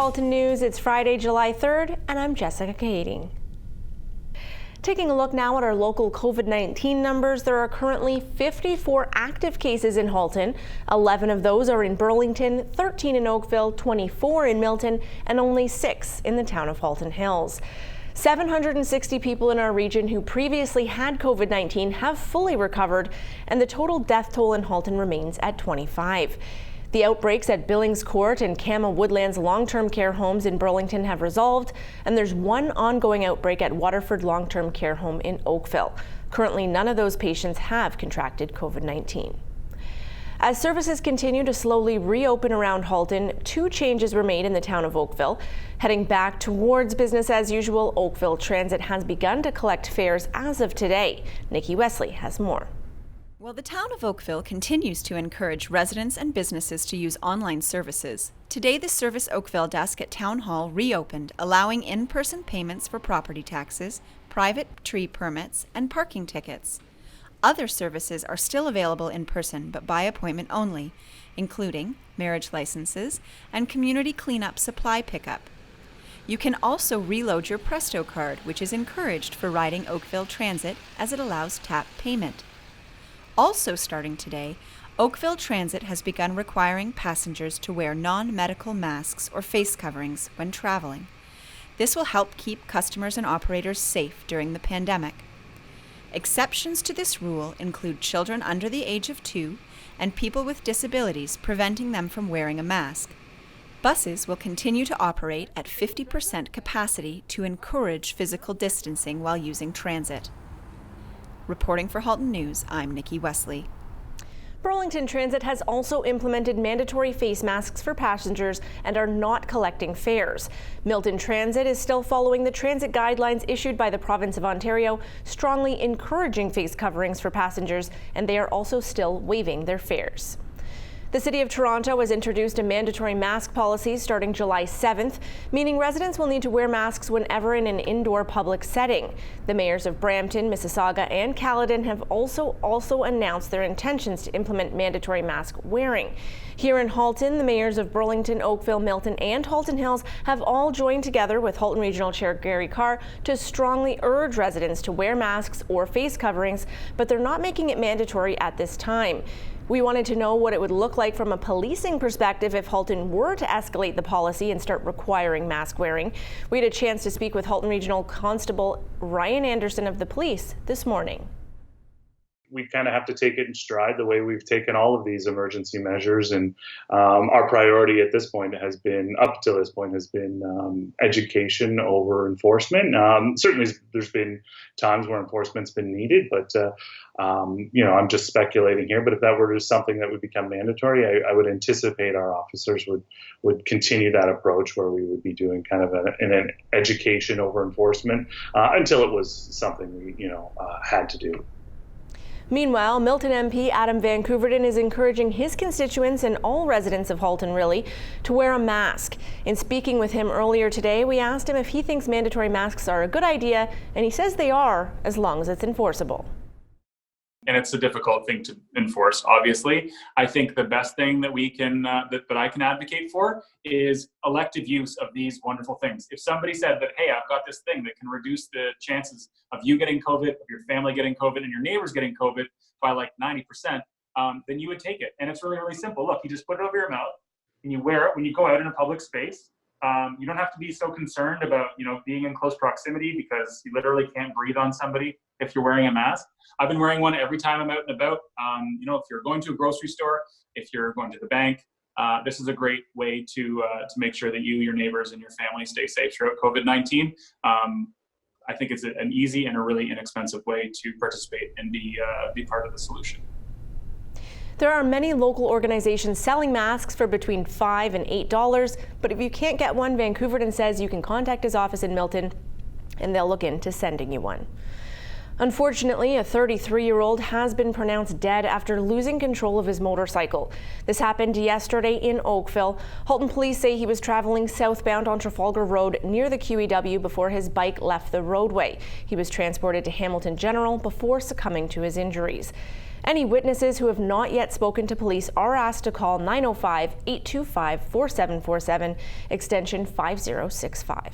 Halton News, it's Friday, July 3rd, and I'm Jessica Kading. Taking a look now at our local COVID-19 numbers, there are currently 54 active cases in Halton. 11 of those are in Burlington, 13 in Oakville, 24 in Milton, and only 6 in the town of Halton Hills. 760 people in our region who previously had COVID-19 have fully recovered, and the total death toll in Halton remains at 25. The outbreaks at Billings Court and Kama Woodlands long-term care homes in Burlington have resolved, and there's one ongoing outbreak at Waterford long-term care home in Oakville. Currently, none of those patients have contracted COVID-19. As services continue to slowly reopen around Halton, 2 changes were made in the town of Oakville. Heading back towards business as usual, Oakville Transit has begun to collect fares as of today. Nikki Wesley has more. Well, the town of Oakville continues to encourage residents and businesses to use online services. Today, the Service Oakville desk at Town Hall reopened, allowing in-person payments for property taxes, private tree permits, and parking tickets. Other services are still available in person, but by appointment only, including marriage licenses and community cleanup supply pickup. You can also reload your Presto card, which is encouraged for riding Oakville Transit as it allows tap payment. Also starting today, Oakville Transit has begun requiring passengers to wear non-medical masks or face coverings when traveling. This will help keep customers and operators safe during the pandemic. Exceptions to this rule include children under the age of 2 and people with disabilities, preventing them from wearing a mask. Buses will continue to operate at 50% capacity to encourage physical distancing while using transit. Reporting for Halton News, I'm Nikki Wesley. Burlington Transit has also implemented mandatory face masks for passengers and are not collecting fares. Milton Transit is still following the transit guidelines issued by the province of Ontario, strongly encouraging face coverings for passengers, and they are also still waiving their fares. The City of Toronto has introduced a mandatory mask policy starting July 7th, meaning residents will need to wear masks whenever in an indoor public setting. The mayors of Brampton, Mississauga, and Caledon have also announced their intentions to implement mandatory mask wearing. Here in Halton, the mayors of Burlington, Oakville, Milton, and Halton Hills have all joined together with Halton Regional Chair Gary Carr to strongly urge residents to wear masks or face coverings, but they're not making it mandatory at this time. We wanted to know what it would look like from a policing perspective if Halton were to escalate the policy and start requiring mask wearing. We had a chance to speak with Halton Regional Constable Ryan Anderson of the police this morning. We kind of have to take it in stride the way we've taken all of these emergency measures. And our priority at this point has been, up to this point, has been education over enforcement. Certainly there's been times where enforcement's been needed, but I'm just speculating here. But if that were just something that would become mandatory, I would anticipate our officers would continue that approach where we would be doing kind of an education over enforcement until it was something we had to do. Meanwhile, Milton MP Adam Van Couverton is encouraging his constituents and all residents of Halton really to wear a mask. In speaking with him earlier today, we asked him if he thinks mandatory masks are a good idea, and he says they are, as long as it's enforceable. And it's a difficult thing to enforce, obviously. I think the best thing that we can, that I can advocate for is elective use of these wonderful things. If somebody said that, hey, I've got this thing that can reduce the chances of you getting COVID, of your family getting COVID, and your neighbors getting COVID by like 90%, then you would take it. And it's really, really simple. Look, you just put it over your mouth and you wear it when you go out in a public space. You don't have to be so concerned about, being in close proximity because you literally can't breathe on somebody if you're wearing a mask. I've been wearing one every time I'm out and about. If you're going to a grocery store, if you're going to the bank, this is a great way to make sure that you, your neighbors, and your family stay safe throughout COVID-19. I think it's an easy and a really inexpensive way to participate and be part of the solution. There are many local organizations selling masks for between $5 and $8, but if you can't get one, Van Couverton says you can contact his office in Milton and they'll look into sending you one. Unfortunately, a 33-year-old has been pronounced dead after losing control of his motorcycle. This happened yesterday in Oakville. Halton police say he was traveling southbound on Trafalgar Road near the QEW before his bike left the roadway. He was transported to Hamilton General before succumbing to his injuries. Any witnesses who have not yet spoken to police are asked to call 905-825-4747, extension 5065.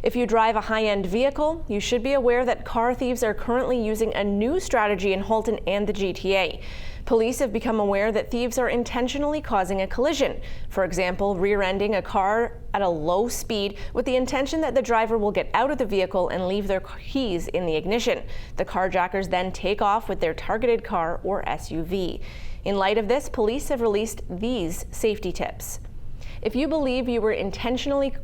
If you drive a high-end vehicle, you should be aware that car thieves are currently using a new strategy in Halton and the GTA. Police have become aware that thieves are intentionally causing a collision. For example, rear-ending a car at a low speed with the intention that the driver will get out of the vehicle and leave their keys in the ignition. The carjackers then take off with their targeted car or SUV. In light of this, police have released these safety tips. If you believe you were intentionally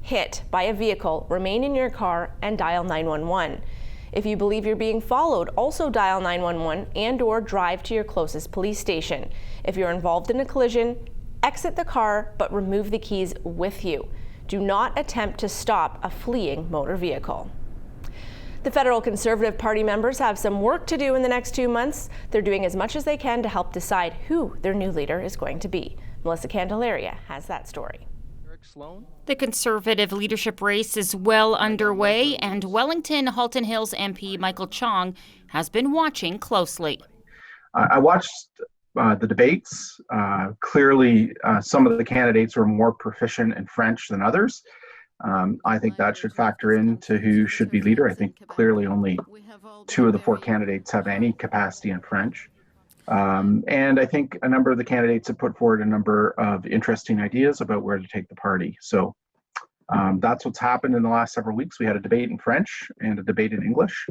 hit by a vehicle, remain in your car and dial 911. If you believe you're being followed, also dial 911 and/or drive to your closest police station. If you're involved in a collision, exit the car but remove the keys with you. Do not attempt to stop a fleeing motor vehicle. The federal Conservative Party members have some work to do in the next 2 months. They're doing as much as they can to help decide who their new leader is going to be. Melissa Candelaria has that story. The Conservative leadership race is well underway, and Wellington Halton Hills MP Michael Chong has been watching closely. I watched the debates. Clearly, some of the candidates were more proficient in French than others. I think that should factor into who should be leader. I think clearly only 2 of the 4 candidates have any capacity in French. And I think a number of the candidates have put forward a number of interesting ideas about where to take the party. So that's what's happened in the last several weeks. We had a debate in French and a debate in English.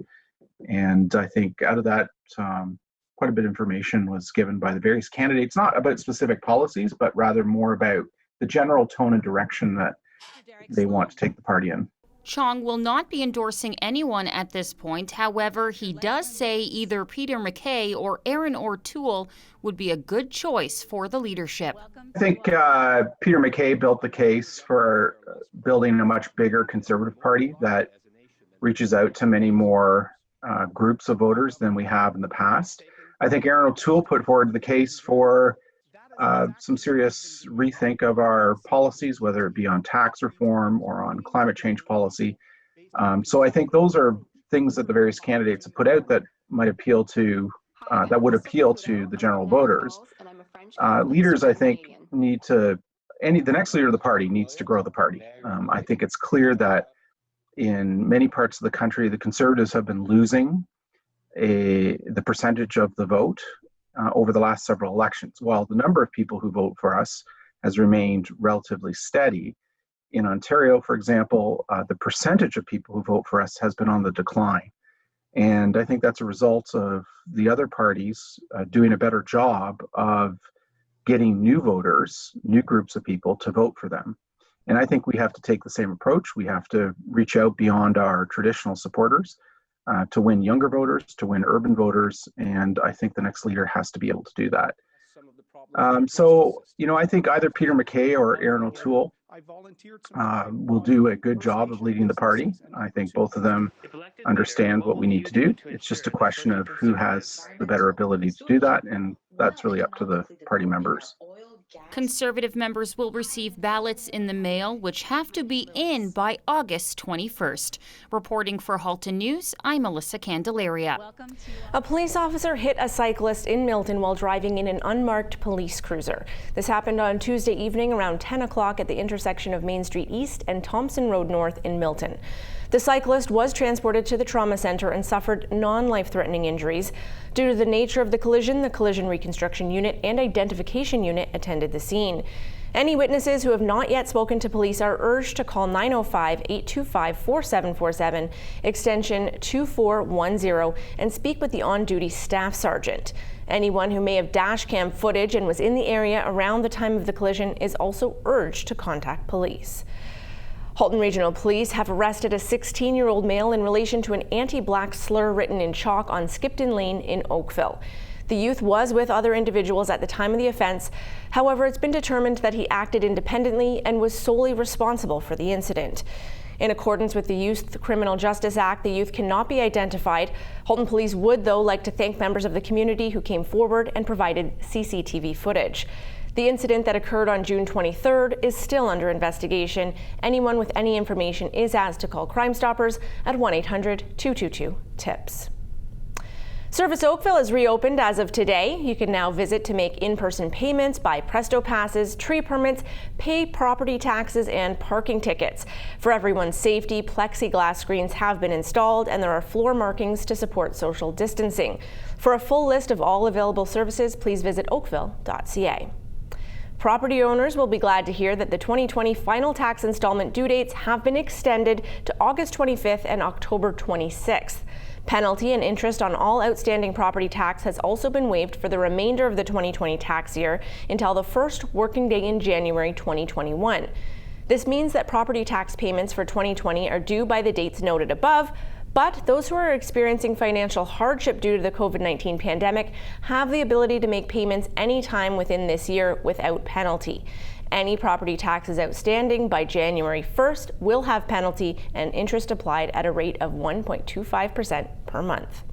And I think out of that, quite a bit of information was given by the various candidates, not about specific policies, but rather more about the general tone and direction that they want to take the party in. Chong will not be endorsing anyone at this point. However, he does say either Peter MacKay or Erin O'Toole would be a good choice for the leadership. I think Peter MacKay built the case for building a much bigger Conservative Party that reaches out to many more groups of voters than we have in the past. I think Erin O'Toole put forward the case for some serious rethink of our policies, whether it be on tax reform or on climate change policy. So I think those are things that the various candidates have put out that might appeal to, that would appeal to the general voters. Leaders, I think, the next leader of the party needs to grow the party. I think it's clear that in many parts of the country, the Conservatives have been losing the percentage of the vote over the last several elections. While the number of people who vote for us has remained relatively steady, in Ontario, for example, the percentage of people who vote for us has been on the decline. And I think that's a result of the other parties doing a better job of getting new voters, new groups of people to vote for them. And I think we have to take the same approach. We have to reach out beyond our traditional supporters to win younger voters, to win urban voters, and I think the next leader has to be able to do that. So, I think either Peter MacKay or Erin O'Toole will do a good job of leading the party. I think both of them understand what we need to do. It's just a question of who has the better ability to do that, and that's really up to the party members. Conservative members will receive ballots in the mail, which have to be in by August 21st. Reporting for Halton News, I'm Melissa Candelaria. A police officer hit a cyclist in Milton while driving in an unmarked police cruiser. This happened on Tuesday evening around 10 o'clock at the intersection of Main Street East and Thompson Road North in Milton. The cyclist was transported to the trauma center and suffered non-life-threatening injuries. Due to the nature of the collision reconstruction unit and identification unit attended the scene. Any witnesses who have not yet spoken to police are urged to call 905-825-4747, extension 2410, and speak with the on-duty staff sergeant. Anyone who may have dash cam footage and was in the area around the time of the collision is also urged to contact police. Halton Regional Police have arrested a 16-year-old male in relation to an anti-black slur written in chalk on Skipton Lane in Oakville. The youth was with other individuals at the time of the offense. However, it's been determined that he acted independently and was solely responsible for the incident. In accordance with the Youth Criminal Justice Act, the youth cannot be identified. Halton Police would, though, like to thank members of the community who came forward and provided CCTV footage. The incident that occurred on June 23rd is still under investigation. Anyone with any information is asked to call Crime Stoppers at 1-800-222-TIPS. Service Oakville is reopened as of today. You can now visit to make in-person payments, buy Presto passes, tree permits, pay property taxes, and parking tickets. For everyone's safety, plexiglass screens have been installed and there are floor markings to support social distancing. For a full list of all available services, please visit oakville.ca. Property owners will be glad to hear that the 2020 final tax installment due dates have been extended to August 25th and October 26th. Penalty and interest on all outstanding property tax has also been waived for the remainder of the 2020 tax year until the first working day in January 2021. This means that property tax payments for 2020 are due by the dates noted above, but those who are experiencing financial hardship due to the COVID-19 pandemic have the ability to make payments anytime within this year without penalty. Any property taxes outstanding by January 1st will have penalty and interest applied at a rate of 1.25% per month.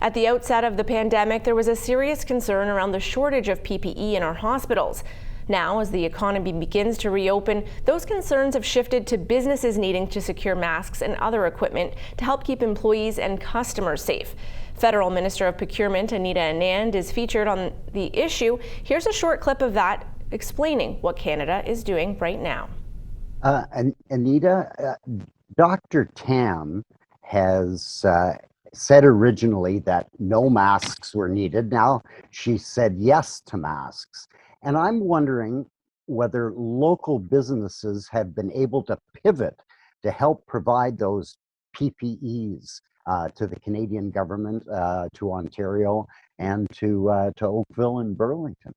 At the outset of the pandemic, there was a serious concern around the shortage of PPE in our hospitals. Now, as the economy begins to reopen, those concerns have shifted to businesses needing to secure masks and other equipment to help keep employees and customers safe. Federal Minister of Procurement Anita Anand is featured on the issue. Here's a short clip of that explaining what Canada is doing right now. Anita, Dr. Tam has said originally that no masks were needed. Now she said yes to masks. And I'm wondering whether local businesses have been able to pivot to help provide those PPEs to the Canadian government, to Ontario, and to Oakville and Burlington.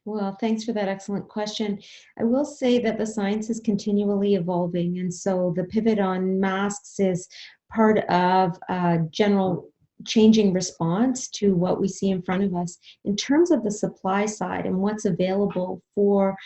Well, thanks for that excellent question. I will say that the science is continually evolving, and so the pivot on masks is part of a general changing response to what we see in front of us. In terms of the supply side and what's available for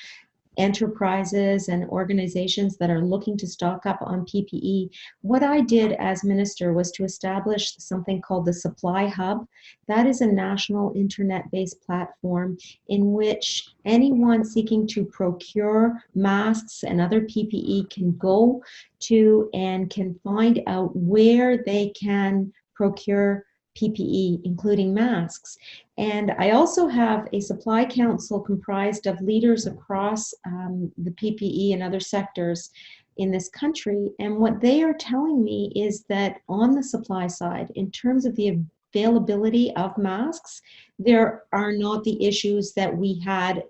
enterprises and organizations that are looking to stock up on PPE, what I did as minister was to establish something called the Supply Hub. That is a national internet-based platform in which anyone seeking to procure masks and other PPE can go to and can find out where they can procure PPE, including masks. And I also have a supply council comprised of leaders across the PPE and other sectors in this country. And what they are telling me is that on the supply side, in terms of the availability of masks, there are not the issues that we had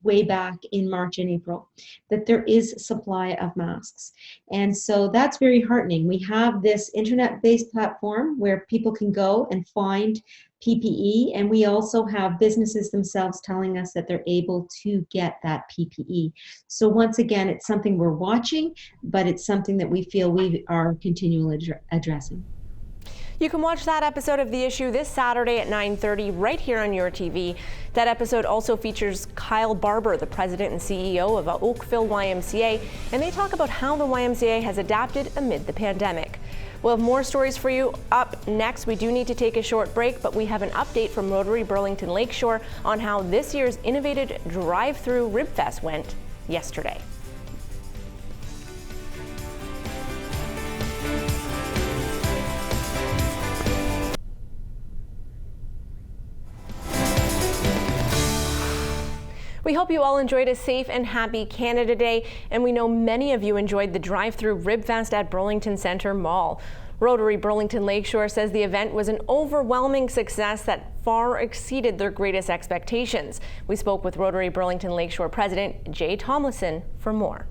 way back in March and April, that there is supply of masks. And so that's very heartening. We have this internet-based platform where people can go and find PPE, and we also have businesses themselves telling us that they're able to get that PPE. So once again, it's something we're watching, but it's something that we feel we are continually addressing. You can watch that episode of The Issue this Saturday at 9:30 right here on your TV. That episode also features Kyle Barber, the president and CEO of Oakville YMCA, and they talk about how the YMCA has adapted amid the pandemic. We'll have more stories for you up next. We do need to take a short break, but we have an update from Rotary Burlington Lakeshore on how this year's innovative drive-through Rib Fest went yesterday. We hope you all enjoyed a safe and happy Canada Day, and we know many of you enjoyed the drive-through Rib Fest at Burlington Centre Mall. Rotary Burlington Lakeshore says the event was an overwhelming success that far exceeded their greatest expectations. We spoke with Rotary Burlington Lakeshore President Jay Tomlinson for more.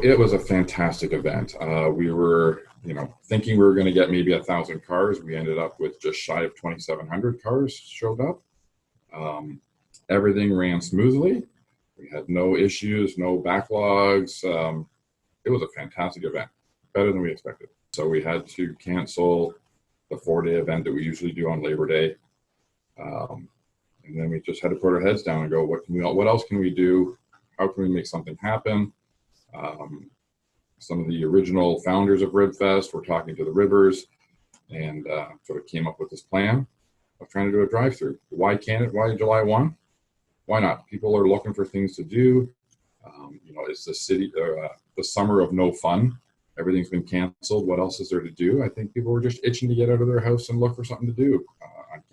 It was a fantastic event. We were, thinking we were going to get maybe 1,000 cars. We ended up with just shy of 2,700 cars showed up. Everything ran smoothly. We had no issues, no backlogs. It was a fantastic event, better than we expected. So we had to cancel the 4-day event that we usually do on Labor Day. And then we just had to put our heads down and go, what else can we do? How can we make something happen? Some of the original founders of RibFest were talking to the Ribbers and sort of came up with this plan of trying to do a drive-through. Why July 1? Why not? People are looking for things to do. It's the summer of no fun. Everything's been canceled. What else is there to do? I think people were just itching to get out of their house and look for something to do.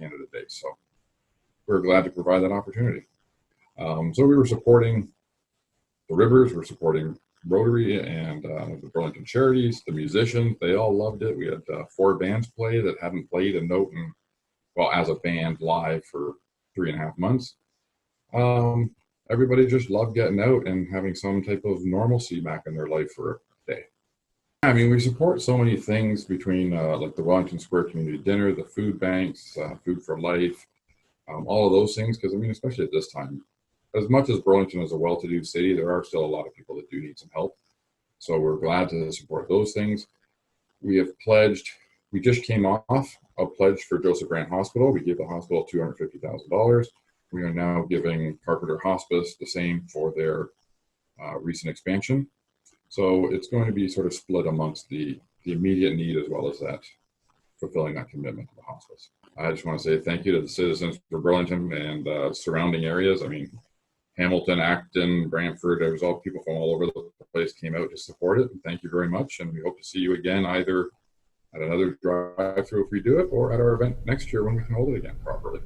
Canada Day. So we're glad to provide that opportunity. So we were supporting the Rivers, we're supporting Rotary and the Burlington Charities, the musicians, they all loved it. We had 4 bands play that hadn't played a note in, well, as a band live for 3.5 months. Everybody just loved getting out and having some type of normalcy back in their life for a day. I mean, we support so many things between like the Wellington Square Community Dinner, the food banks, Food for Life, all of those things, because I mean, especially at this time, as much as Burlington is a well-to-do city, there are still a lot of people that do need some help. So we're glad to support those things. We have pledged, we just came off a pledge for Joseph Brant Hospital. We gave the hospital $250,000. We are now giving Carpenter Hospice the same for their recent expansion. So it's going to be sort of split amongst the immediate need as well as that, fulfilling that commitment to the hospice. I just want to say thank you to the citizens for Burlington and surrounding areas. I mean, Hamilton, Acton, Brantford, there was all people from all over the place came out to support it. And thank you very much. And we hope to see you again, either at another drive-through if we do it, or at our event next year when we can hold it again properly.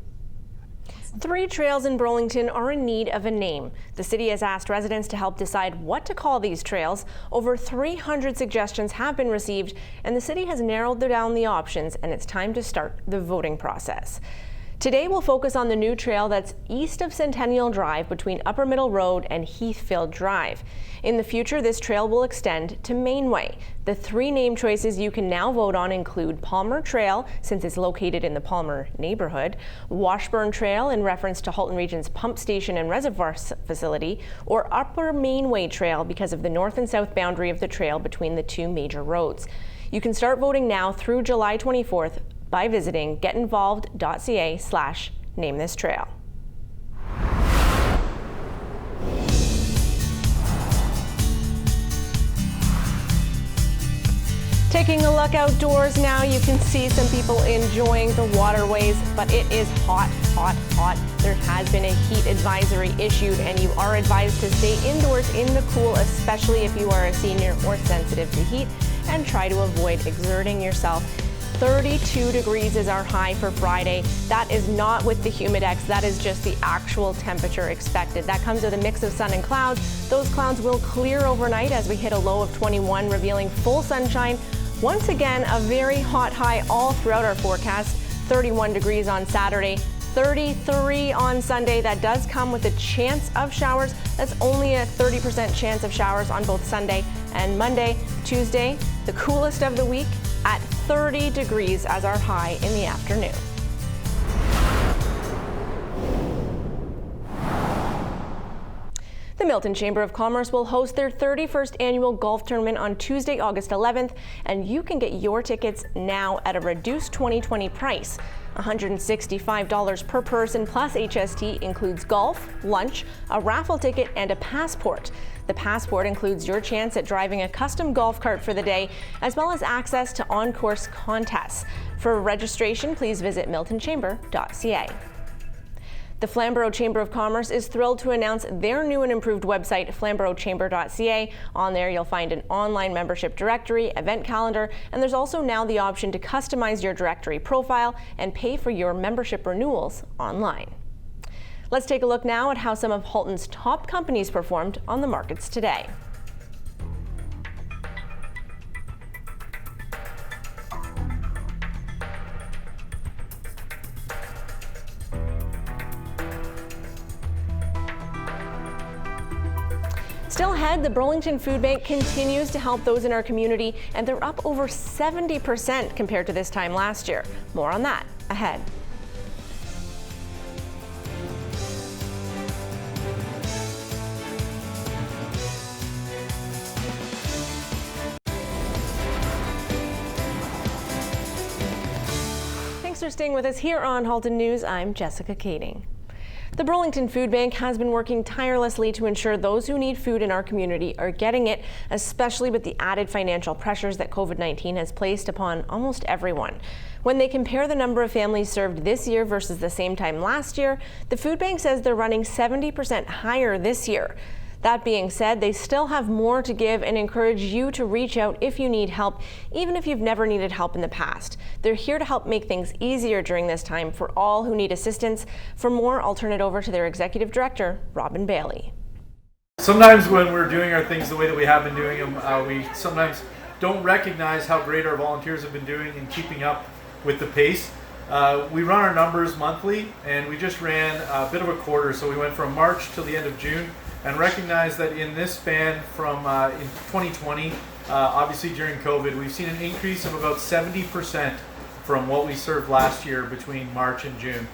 3 trails in Burlington are in need of a name. The city has asked residents to help decide what to call these trails. Over 300 suggestions have been received, and the city has narrowed down the options, and it's time to start the voting process. Today we'll focus on the new trail that's east of Centennial Drive between Upper Middle Road and Heathfield Drive. In the future, this trail will extend to Mainway. The 3 name choices you can now vote on include Palmer Trail, since it's located in the Palmer neighborhood, Washburn Trail in reference to Halton Region's pump station and reservoir facility, or Upper Mainway Trail because of the north and south boundary of the trail between the 2 major roads. You can start voting now through July 24th by visiting getinvolved.ca/namethistrail. Taking a look outdoors now, you can see some people enjoying the waterways, but it is hot, hot, hot. There has been a heat advisory issued, and you are advised to stay indoors in the cool, especially if you are a senior or sensitive to heat, and try to avoid exerting yourself. 32 degrees is our high for Friday. That is not with the humidex, that is just the actual temperature expected. That comes with a mix of sun and clouds. Those clouds will clear overnight as we hit a low of 21, revealing full sunshine. Once again, a very hot high all throughout our forecast. 31 degrees on Saturday, 33 on Sunday. That does come with a chance of showers. That's only a 30% chance of showers on both Sunday and Monday. Tuesday, the coolest of the week, at 30 degrees as our high in the afternoon. The Milton Chamber of Commerce will host their 31st annual golf tournament on Tuesday, August 11th, and you can get your tickets now at a reduced 2020 price. $165 per person plus HST includes golf, lunch, a raffle ticket, and a passport. The passport includes your chance at driving a custom golf cart for the day, as well as access to on-course contests. For registration, please visit miltonchamber.ca. The Flamborough Chamber of Commerce is thrilled to announce their new and improved website, flamboroughchamber.ca. On there, you'll find an online membership directory, event calendar, and there's also now the option to customize your directory profile and pay for your membership renewals online. Let's take a look now at how some of Halton's top companies performed on the markets today. Still ahead, the Burlington Food Bank continues to help those in our community, and they're up over 70% compared to this time last year. More on that ahead. Thanks for staying with us here on Halton News. I'm Jessica Kading. The Burlington Food Bank has been working tirelessly to ensure those who need food in our community are getting it, especially with the added financial pressures that COVID-19 has placed upon almost everyone. When they compare the number of families served this year versus the same time last year, the food bank says they're running 70% higher this year. That being said, they still have more to give and encourage you to reach out if you need help, even if you've never needed help in the past. They're here to help make things easier during this time for all who need assistance. For more, I'll turn it over to their Executive Director, Robin Bailey. Sometimes when we're doing our things the way that we have been doing them, we sometimes don't recognize how great our volunteers have been doing in keeping up with the pace. We run our numbers monthly, and we just ran a bit of a quarter, so we went from March till the end of June, and recognized that in this span from in 2020, obviously during COVID, we've seen an increase of about 70% from what we served last year between March and June,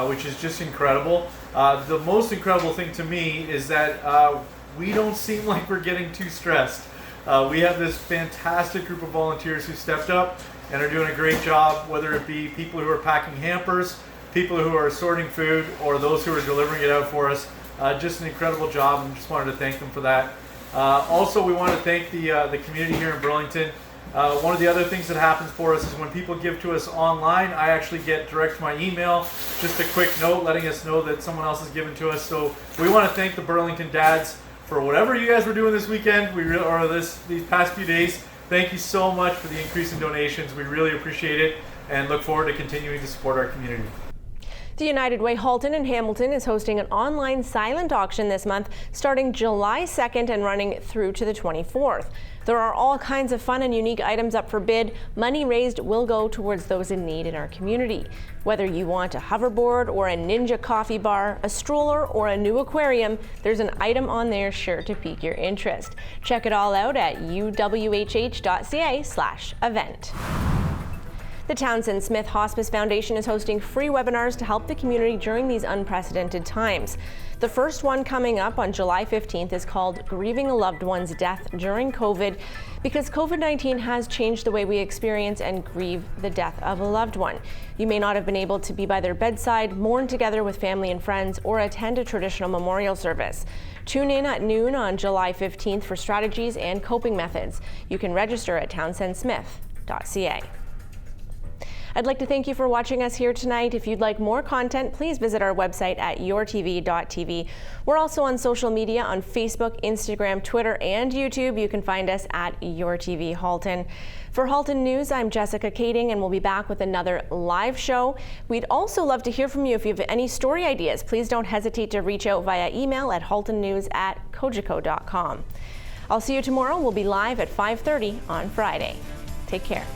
which is just incredible. The most incredible thing to me is that we don't seem like we're getting too stressed. We have this fantastic group of volunteers who stepped up and are doing a great job, whether it be people who are packing hampers, people who are sorting food, or those who are delivering it out for us. Just an incredible job, and just wanted to thank them for that. Also, we want to thank the community here in Burlington. One of the other things that happens for us is when people give to us online, I actually get direct to my email, just a quick note letting us know that someone else has given to us. So we want to thank the Burlington dads for whatever you guys were doing this weekend, these past few days. Thank you so much for the increase in donations. We really appreciate it and look forward to continuing to support our community. The United Way Halton in Hamilton is hosting an online silent auction this month, starting July 2nd and running through to the 24th. There are all kinds of fun and unique items up for bid. Money raised will go towards those in need in our community. Whether you want a hoverboard or a Ninja coffee bar, a stroller or a new aquarium, there's an item on there sure to pique your interest. Check it all out at uwhh.ca/event. The Townsend Smith Hospice Foundation is hosting free webinars to help the community during these unprecedented times. The first one coming up on July 15th is called Grieving a Loved One's Death During COVID, because COVID-19 has changed the way we experience and grieve the death of a loved one. You may not have been able to be by their bedside, mourn together with family and friends, or attend a traditional memorial service. Tune in at noon on July 15th for strategies and coping methods. You can register at townsendsmith.ca. I'd like to thank you for watching us here tonight. If you'd like more content, please visit our website at yourtv.tv. We're also on social media on Facebook, Instagram, Twitter, and YouTube. You can find us at YourTV Halton. For Halton News, I'm Jessica Kading, and we'll be back with another live show. We'd also love to hear from you. If you have any story ideas, please don't hesitate to reach out via email at haltonnews@cogeco.com. I'll see you tomorrow. We'll be live at 5:30 on Friday. Take care.